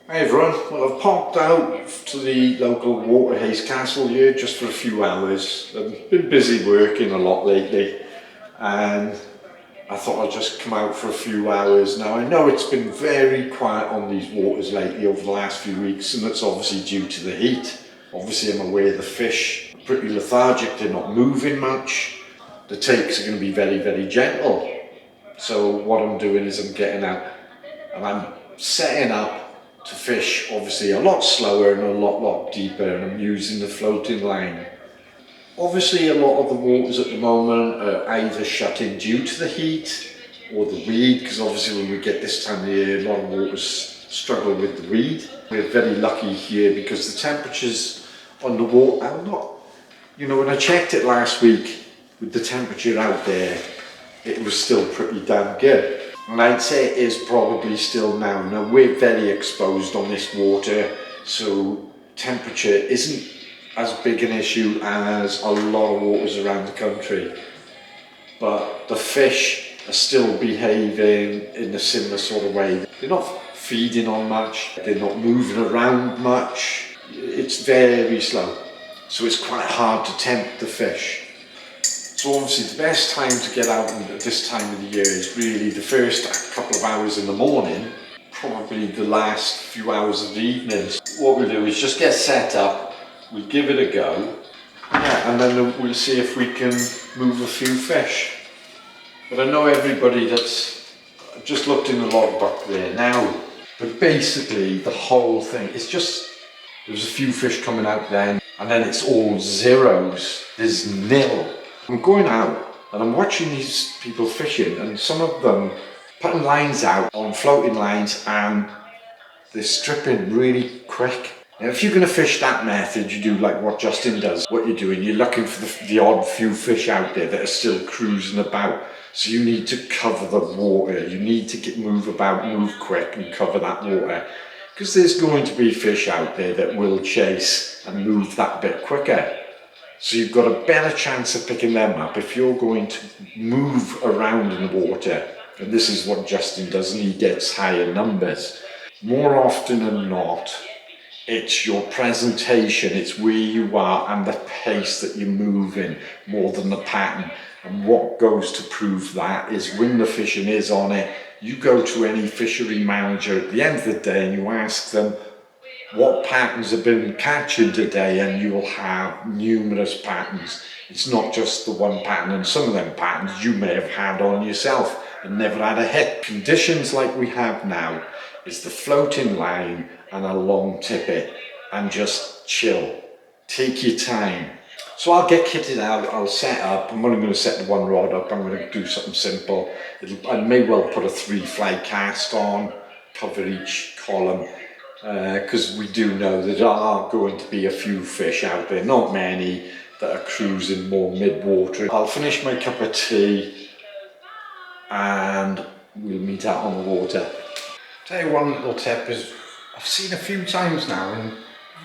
Hey everyone, well I've popped out to the local Waterhays Castle here just for a few hours. I've been busy working a lot lately and I thought I'd just come out for a few hours. Now I know it's been very quiet on these waters lately over the last few weeks, and that's obviously due to the heat. Obviously I'm aware the fish are pretty lethargic, they're not moving much. The takes are going to be very gentle. So what I'm doing is I'm getting out and I'm setting up to fish obviously a lot slower and a lot deeper, and I'm using the floating line. Obviously a lot of the waters at the moment are either shut in due to the heat or the weed, because obviously when we get this time of year a lot of waters struggle with the weed. We're very lucky here because the temperatures on the water are not, when I checked it last week with the temperature out there, it was still pretty damn good. And I'd say it is probably still now. Now we're very exposed on this water, so temperature isn't as big an issue as a lot of waters around the country. But the fish are still behaving in a similar sort of way. They're not feeding on much, they're not moving around much. It's very slow, so it's quite hard to tempt the fish. So obviously the best time to get out at this time of the year is really the first couple of hours in the morning, probably the last few hours of the evening. What we'll do is just get set up, we'll give it a go, and then we'll see if we can move a few fish. But I know everybody that's just looked in the logbook there now, but basically the whole thing is just, there's a few fish coming out then, and then it's all zeros, there's nil. I'm going out and I'm watching these people fishing, and some of them putting lines out on floating lines and they're stripping really quick. Now if you're going to fish that method, you do like what Justin does. What you're doing, you're looking for the odd few fish out there that are still cruising about. So you need to cover the water, you need to move about, move quick and cover that water. Because there's going to be fish out there that will chase and move that bit quicker. So you've got a better chance of picking them up if you're going to move around in the water. And this is what Justin does, and he gets higher numbers. More often than not, it's your presentation, it's where you are and the pace that you're moving more than the pattern. And what goes to prove that is when the fishing is on it, you go to any fishery manager at the end of the day and you ask them, what patterns have been catching today, and you will have numerous patterns. It's not just the one pattern, and some of them patterns you may have had on yourself and never had a hit. Conditions like we have now is the floating line and a long tippet, and just chill. Take your time. So I'll get kitted out, I'll set up. I'm only going to set the one rod up, I'm going to do something simple. I may well put a 3-fly cast on, cover each column. Because we do know there are going to be a few fish out there, not many, that are cruising more mid-water. I'll finish my cup of tea and we'll meet out on the water. Tell you one little tip is, I've seen a few times now, and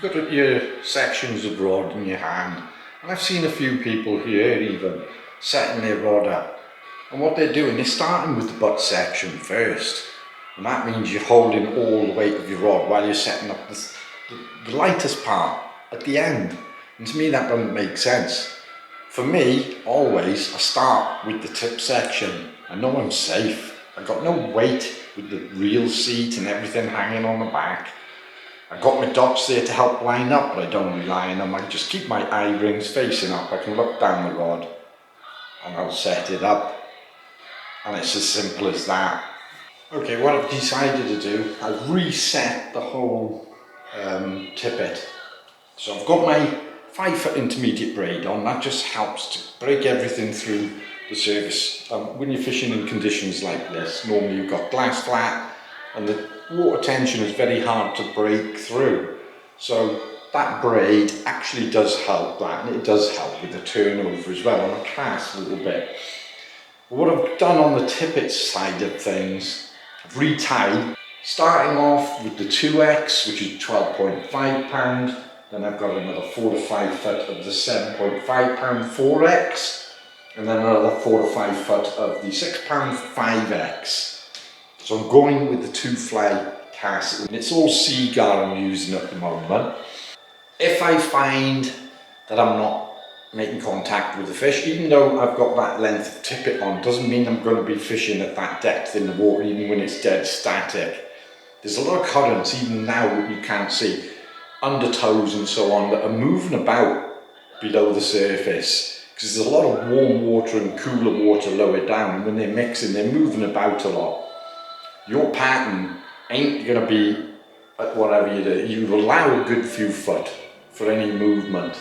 you've got your sections of rod in your hand, and I've seen a few people here even setting their rod up, and what they're doing, they're starting with the butt section first. And that means you're holding all the weight of your rod while you're setting up the lightest part at the end. And to me that doesn't make sense. For me, always, I start with the tip section. I know I'm safe. I've got no weight with the reel seat and everything hanging on the back. I've got my dots there to help line up, but I don't rely on them. I just keep my eye rings facing up. I can look down the rod and I'll set it up. And it's as simple as that. Okay, what I've decided to do, I've reset the whole tippet. So I've got my 5-foot intermediate braid on. That just helps to break everything through the surface. When you're fishing in conditions like this, normally you've got glass flat and the water tension is very hard to break through. So that braid actually does help that, and it does help with the turnover as well on the cast a little bit. But what I've done on the tippet side of things, I've retied, starting off with the 2X, which is 12.5 pound, then I've got another 4 to 5 foot of the 7.5 pound 4X, and then another 4 to 5 foot of the 6 pound 5X. So I'm going with the 2-fly cast, and it's all seagull I'm using at the moment. If I find that I'm not making contact with the fish, even though I've got that length of tippet on, doesn't mean I'm going to be fishing at that depth in the water, even when it's dead static. There's a lot of currents, even now, that you can't see, undertows and so on, that are moving about below the surface, because there's a lot of warm water and cooler water lower down, and when they're mixing, they're moving about a lot. Your pattern ain't going to be at whatever you do. You allow a good few foot for any movement.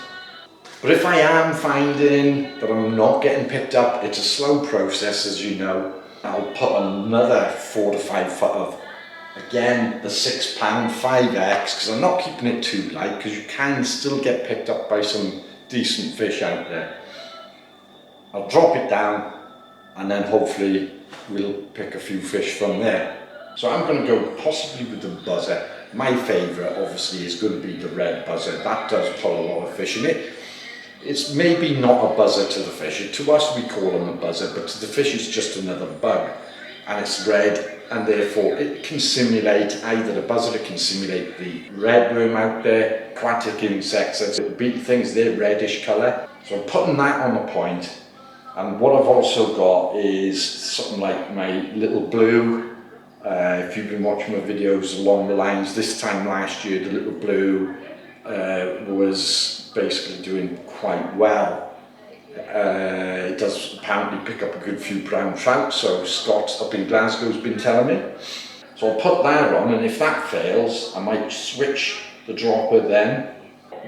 But if I am finding that I'm not getting picked up, it's a slow process, as you know. I'll put another 4 to 5 foot of, again, the 6 pound 5X, because I'm not keeping it too light, because you can still get picked up by some decent fish out there. I'll drop it down, and then hopefully we'll pick a few fish from there. So I'm going to go possibly with the buzzer. My favourite obviously is going to be the red buzzer. That does pull a lot of fish in it. It's maybe not a buzzer to the fish. To us we call them a buzzer, but to the fish it's just another bug. And it's red, and therefore it can simulate either the buzzer, it can simulate the red worm out there, aquatic insects, little beetle things, they're reddish colour. So I'm putting that on the point. And what I've also got is something like my little blue. If you've been watching my videos along the lines, this time last year the little blue was basically doing quite well. It does apparently pick up a good few brown trout, so Scott up in Glasgow has been telling me. So I'll put that on, and if that fails I might switch the dropper then.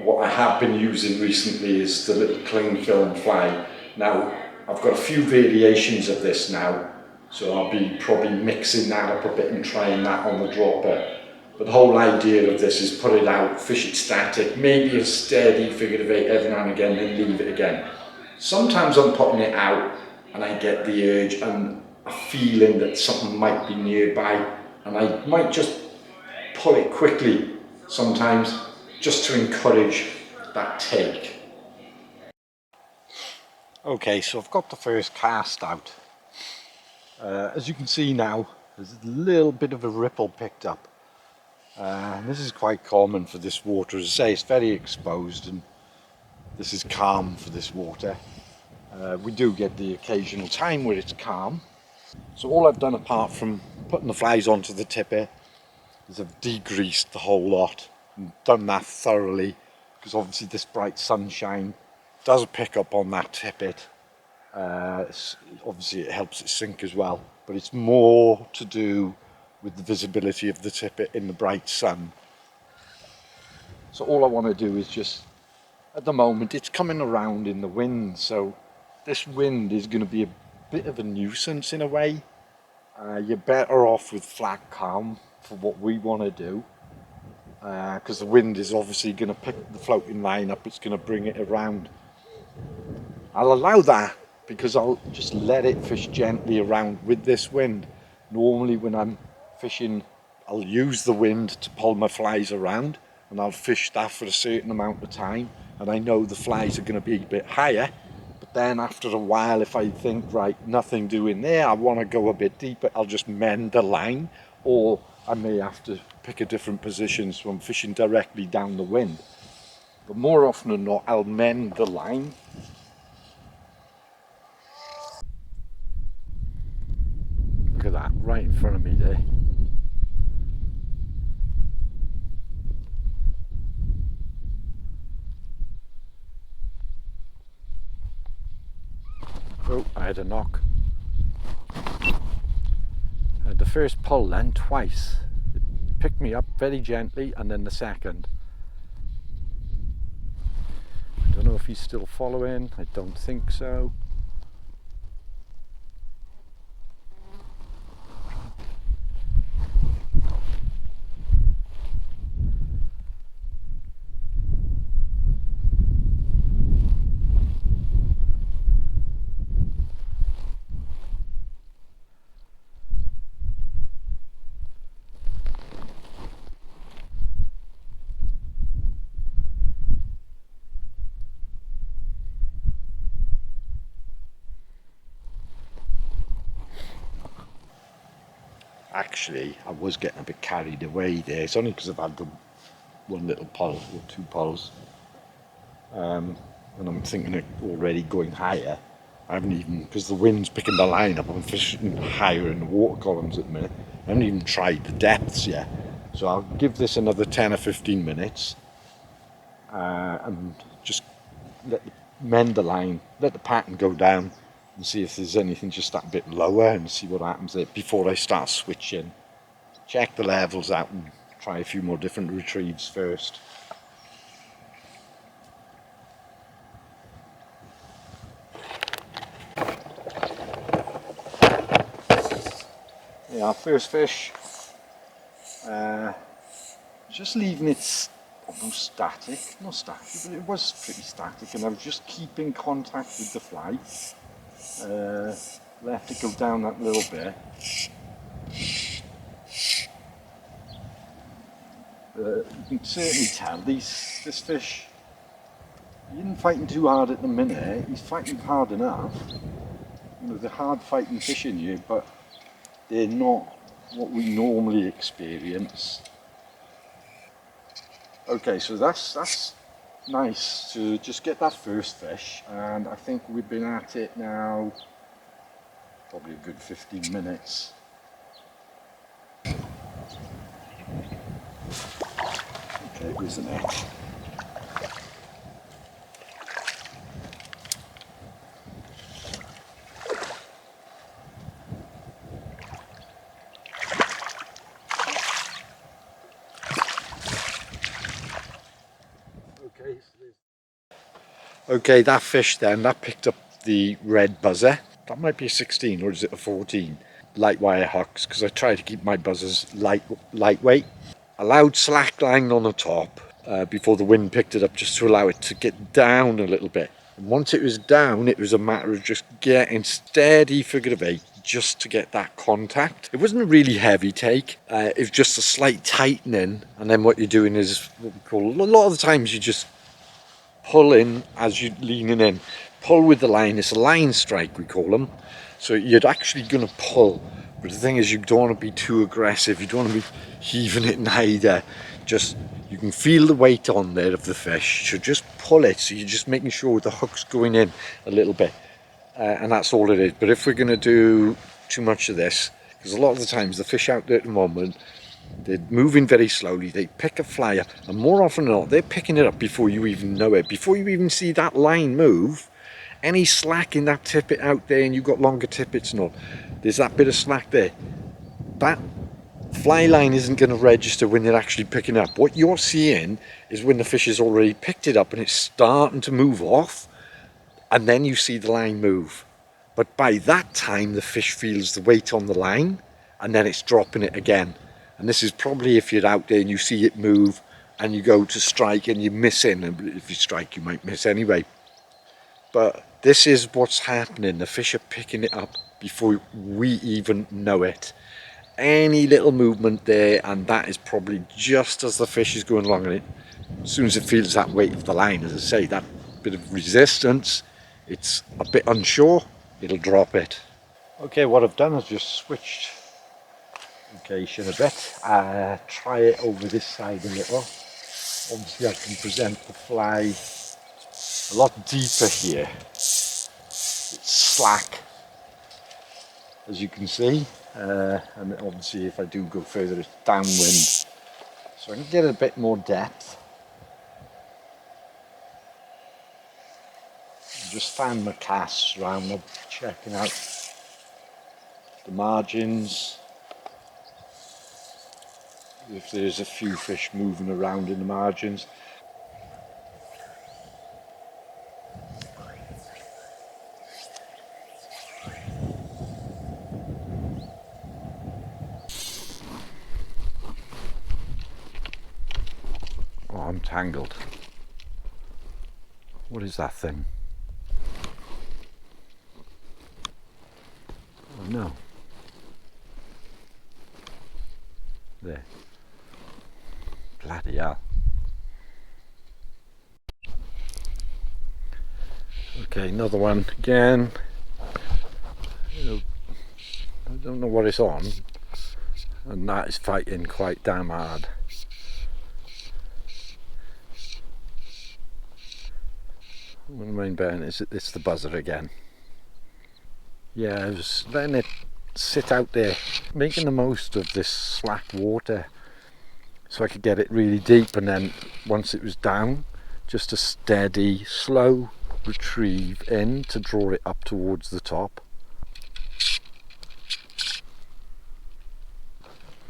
What I have been using recently is the little cling film fly. Now I've got a few variations of this now, so I'll be probably mixing that up a bit and trying that on the dropper. But the whole idea of this is put it out, fish it static, maybe a steady figure of 8 every now and again, then leave it again. Sometimes I'm putting it out and I get the urge and a feeling that something might be nearby, and I might just pull it quickly sometimes just to encourage that take. Okay, so I've got the first cast out. As you can see now, there's a little bit of a ripple picked up. This is quite common for this water. As I say, it's very exposed and this is calm for this water. We do get the occasional time where it's calm. So all I've done, apart from putting the flies onto the tipper, is I've degreased the whole lot and done that thoroughly, because obviously this bright sunshine does pick up on that tippet. Obviously it helps it sink as well, but it's more to do with the visibility of the tippet in the bright sun. So all I want to do is just, at the moment it's coming around in the wind, so this wind is going to be a bit of a nuisance in a way. You're better off with flat calm for what we want to do, because the wind is obviously going to pick the floating line up, it's going to bring it around. I'll allow that because I'll just let it fish gently around with this wind. Normally when I'm fishing, I'll use the wind to pull my flies around, and I'll fish that for a certain amount of time, and I know the flies are going to be a bit higher. But then after a while, if I think, right, nothing doing there, I want to go a bit deeper, I'll just mend the line, or I may have to pick a different position so I'm fishing directly down the wind. But more often than not, I'll mend the line. Look at that, right in front of me there. Oh, I had a knock. I had the first pull then twice. It picked me up very gently, and then the second. I don't know if he's still following, I don't think so. actually I was getting a bit carried away there. It's only because I've had the one little pull or two pulls, and I'm thinking of already going higher. I haven't even, because the wind's picking the line up, I'm fishing higher in the water columns at the minute. I haven't even tried the depths yet. So I'll give this another 10 or 15 minutes and just mend the line, let the pattern go down and see if there's anything just that bit lower and see what happens there before I start switching. Check the levels out and try a few more different retrieves first. Yeah, our first fish, just leaving it almost static, not static, but it was pretty static, and I was just keeping contact with the fly. Left it go down that little bit. You can certainly tell this fish, he isn't fighting too hard at the minute. He's fighting hard enough. You know, they're hard fighting fish in here, but they're not what we normally experience. Okay, so that's nice to just get that first fish, and I think we've been at it now probably a good 15 minutes. Okay, where's the net? Okay, that fish then, that picked up the red buzzer. That might be a 16, or is it a 14? Light wire hooks, because I try to keep my buzzers lightweight. Allowed slack line on the top before the wind picked it up, just to allow it to get down a little bit. And once it was down, it was a matter of just getting steady figure of 8 just to get that contact. It wasn't a really heavy take, it was just a slight tightening, and then what you're doing is what we call, a lot of the times you just pull in as you're leaning in. Pull with the line, it's a line strike we call them. So you're actually going to pull, but the thing is you don't want to be too aggressive, you don't want to be heaving it neither. Just, you can feel the weight on there of the fish, so just pull it, so you're just making sure the hook's going in a little bit, and that's all it is. But if we're going to do too much of this, because a lot of the times the fish out there at the moment, they're moving very slowly, they pick a fly up, and more often than not, they're picking it up before you even know it. Before you even see that line move, any slack in that tippet out there, and you've got longer tippets and all, there's that bit of slack there. That fly line isn't going to register when they're actually picking up. What you're seeing is when the fish has already picked it up and it's starting to move off, and then you see the line move. But by that time, the fish feels the weight on the line, and then it's dropping it again. And this is probably if you're out there and you see it move and you go to strike and you miss in, and if you strike you might miss anyway. But this is what's happening, the fish are picking it up before we even know it. Any little movement there, and that is probably just as the fish is going along, and it, as soon as it feels that weight of the line, as I say, that bit of resistance, it's a bit unsure, it'll drop it. Okay, what I've done is just switched location a bit, try it over this side a little. Obviously I can present the fly a lot deeper here. It's slack, as you can see, and obviously if I do go further it's downwind, so I can get a bit more depth. Just fan my casts around, I'm checking out the margins, if there's a few fish moving around in the margins. Oh, I'm tangled. What is that thing? Oh no. There. Bloody hell. Okay, another one again. I don't know what it's on. and that is fighting quite damn hard. One of the main bearing is it's the buzzer again. Yeah, I was letting it sit out there, making the most of this slack water so I could get it really deep, and then once it was down, just a steady, slow retrieve in to draw it up towards the top.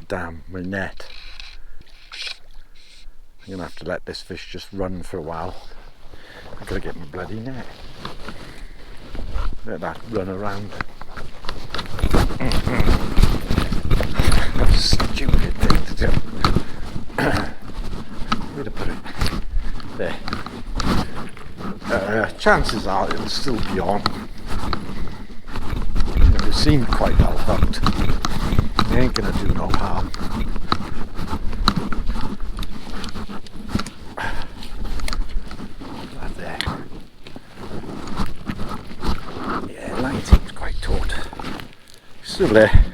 Damn, my net. I'm gonna have to let this fish just run for a while. I've got to get my bloody net. Let that run around. Stupid thing to do. Where to put it? There. Chances are it'll still be on. It seemed quite well hooked. It ain't gonna do no harm. That there. Yeah, line seems quite taut. Still there.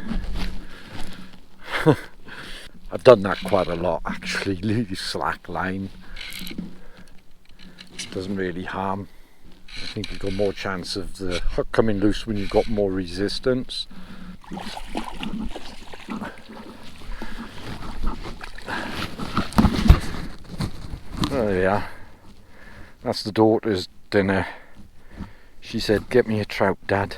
I've done that quite a lot actually, leave slack line. It doesn't really harm. I think you've got more chance of the hook coming loose when you've got more resistance. There we are. That's the daughter's dinner. She said, "Get me a trout, Dad."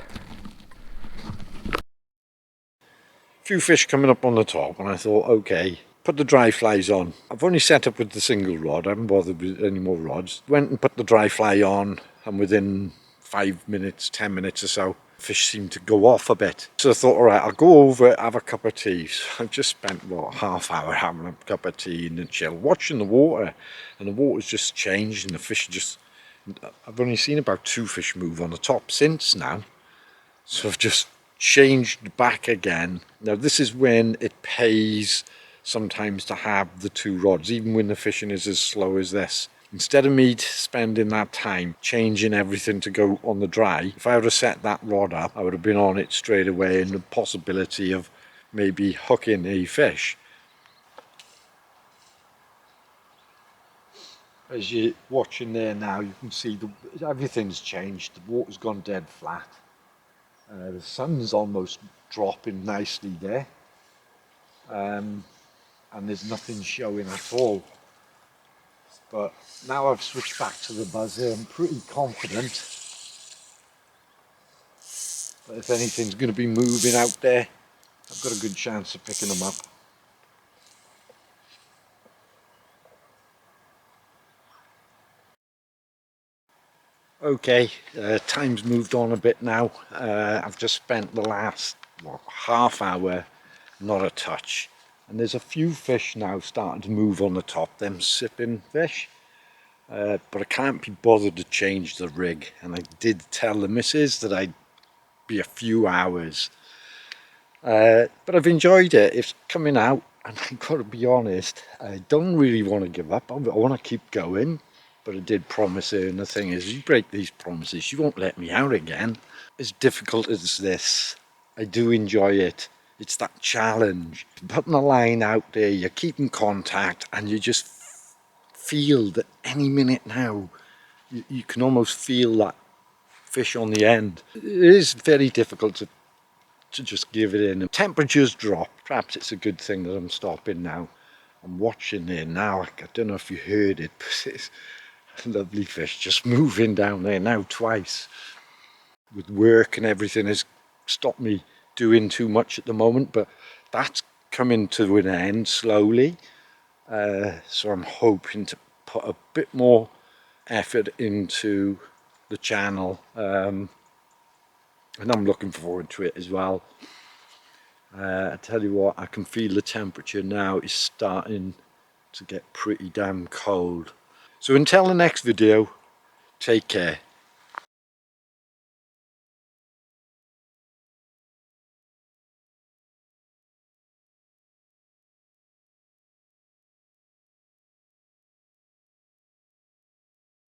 Few fish coming up on the top, and I thought, okay, put the dry flies on. I've only set up with the single rod, I haven't bothered with any more rods. Went and put the dry fly on, and within 5 minutes, 10 minutes or so, fish seemed to go off a bit. So I thought, all right, I'll go over, have a cup of tea. So I've just spent, what, half hour having a cup of tea in the chill, watching the water, and the water's just changed, and the fish just... I've only seen about 2 fish move on the top since now. So I've just changed back again. Now this is when it pays sometimes to have the 2 rods, even when the fishing is as slow as this. Instead of me spending that time changing everything to go on the dry, if I would have set that rod up, I would have been on it straight away, and the possibility of maybe hooking a fish. As you're watching there now, you can see everything's changed. The water's gone dead flat. The sun's almost dropping nicely there, and there's nothing showing at all. But now I've switched back to the buzzer, I'm pretty confident that if anything's going to be moving out there, I've got a good chance of picking them up. Okay, time's moved on a bit now. I've just spent the last half hour not a touch, and there's a few fish now starting to move on the top, them sipping fish, but I can't be bothered to change the rig, and I did tell the missus that I'd be a few hours, but I've enjoyed it. It's coming out, and I've got to be honest, I don't really want to give up. I want to keep going, but I did promise her, and the thing is, you break these promises, you won't let me out again. As difficult as this, I do enjoy it. It's that challenge, putting the line out there, you're keeping contact, and you just feel that any minute now, you can almost feel that fish on the end. It is very difficult to just give it in. Temperatures drop. Perhaps it's a good thing that I'm stopping now. I'm watching there now. I don't know if you heard it, but it's a lovely fish just moving down there now twice. With work and everything has stopped me doing too much at the moment, but that's coming to an end slowly. So I'm hoping to put a bit more effort into the channel, and I'm looking forward to it as well. I tell you what, I can feel the temperature now is starting to get pretty damn cold. So until the next video, take care.